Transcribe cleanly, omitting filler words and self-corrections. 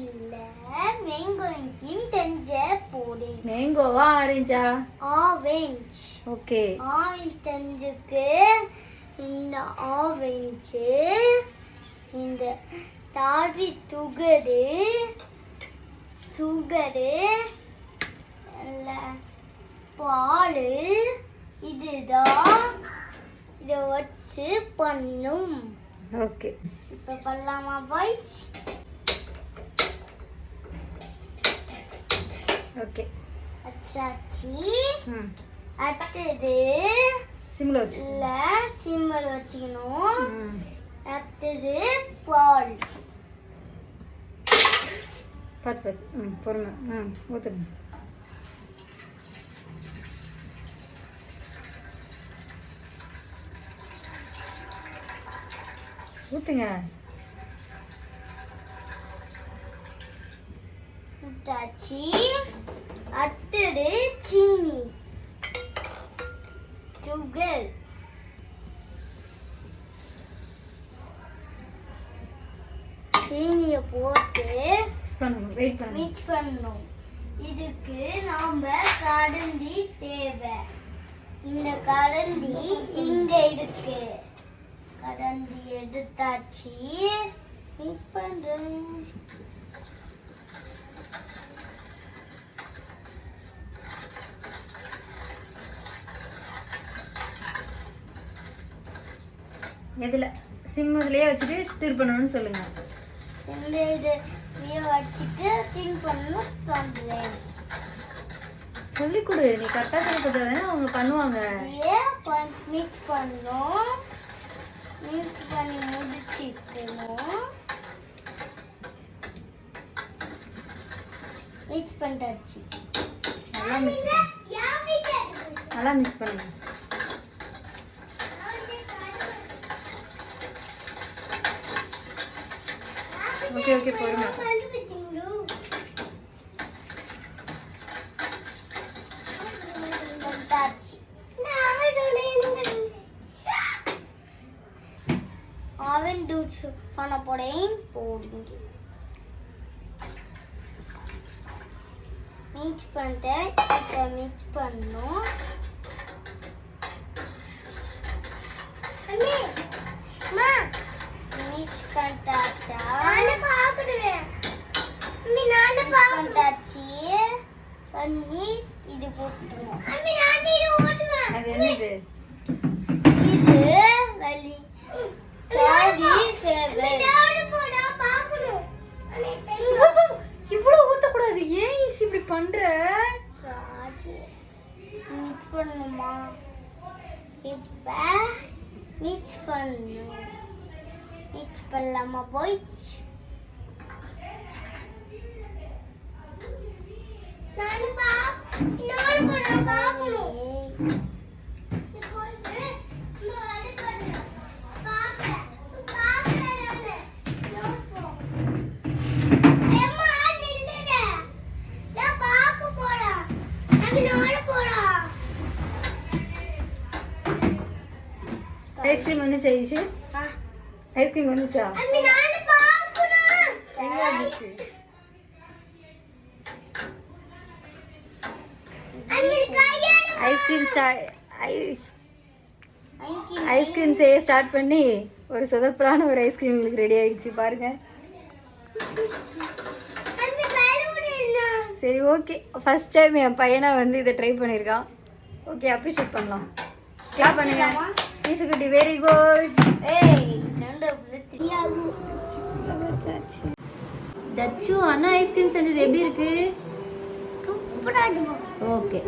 இல்ல mango ice cream செஞ்ச போறேன். மேங்கோவா ஆரஞ்சா? ஆரஞ்சு. ஓகே. ஆரஞ்சு செஞ்சுக்கு இந்த ஆரஞ்சு இந்த தாடி துகரு பால் இதுதான் இதை வச்சு பண்ணும். ஓகே. இப்போ பண்ணலாமா பாய்ஸ்? ஓகே. அச்சாச்சி. அடுத்தது சிம்ல வச்சு இல்ல சிம்ல வச்சுக்கணும். அடுத்தது பால். பத்து பொறுமை ஊற்றுங்க. ஊற்றுங்க. ஊத்தாச்சி. அடுத்தது சீனி சுகர். சீனியை போட்டு மிக்ஸ் பண்ணணும். இதுக்கு நாம கரண்டி தேவை. இந்த கரண்டி இங்க இருக்கு. கரண்டி எடுத்தாச்சு. மிக்ஸ் பண்றேன். எதுல சிம்முலயே வச்சுட்டு ஸ்டிர் பண்ணணும்னு சொல்லுங்க. இந்த இதையே வச்சுட்டு ஸ்டிர் பண்ணணும் பண்றேன். சொல்லி கொடு. நீ கரெக்டா சொல்லி கொடுத்தாதானே அவங்க பண்ணுவாங்க. மிக்ஸ் பண்ணணும். மிக்ஸ் பண்ணி முடிச்சிக்கணும். மிக்ஸ் பண்ணிட்டாச்சு. நல்லா மிக்ஸ் பண்ணுங்க. ஓகே ஓகே பொறுமை. அவன் டூட்ஸ் பண்ண போறேன். போடுங்க. மிக்ஸ் பண்ணிட்டேன். இப்போ மிக்ஸ் பண்ணணும். மிக்ஸ் பண்ணிட்டாச்சா? பண்ணிட்டாச்சு. பண்ணி இது போட்டுருவோம். அது என்னது? இது வலி தாடி சேவை. இவ்வளவு ஊத்தக்கூடாது. ஏன் ஈஸி இப்படி பண்ற? மிக்ஸ் பண்ணணுமா? இப்ப மிக்ஸ் பண்ணணும். மிக்ஸ் பண்ணலாமா போயிடுச்சு? ஐஸ்கிரீம் வந்துச்சா? ஐஸ்கிரீம் வந்துச்சா? ஐஸ்கிரீம் செய்ய ஸ்டார்ட் பண்ணி ஒரு சொதப்பலான ஒரு ஐஸ்கிரீம் உங்களுக்கு ரெடி ஆயிடுச்சு பாருங்க. சரி ஓகே. ஃபர்ஸ்ட் டைம் என் பையனா வந்து இதை ட்ரை பண்ணியிருக்கான். ஓகே அப்ரிஷியேட் பண்ணலாம். கிளாப் பண்ணுங்க. ஈசுகுட்டி வெரி குட். தச்சு அண்ணா ஐஸ்கிரீம் செஞ்சது எப்படி இருக்கு? ஓகே.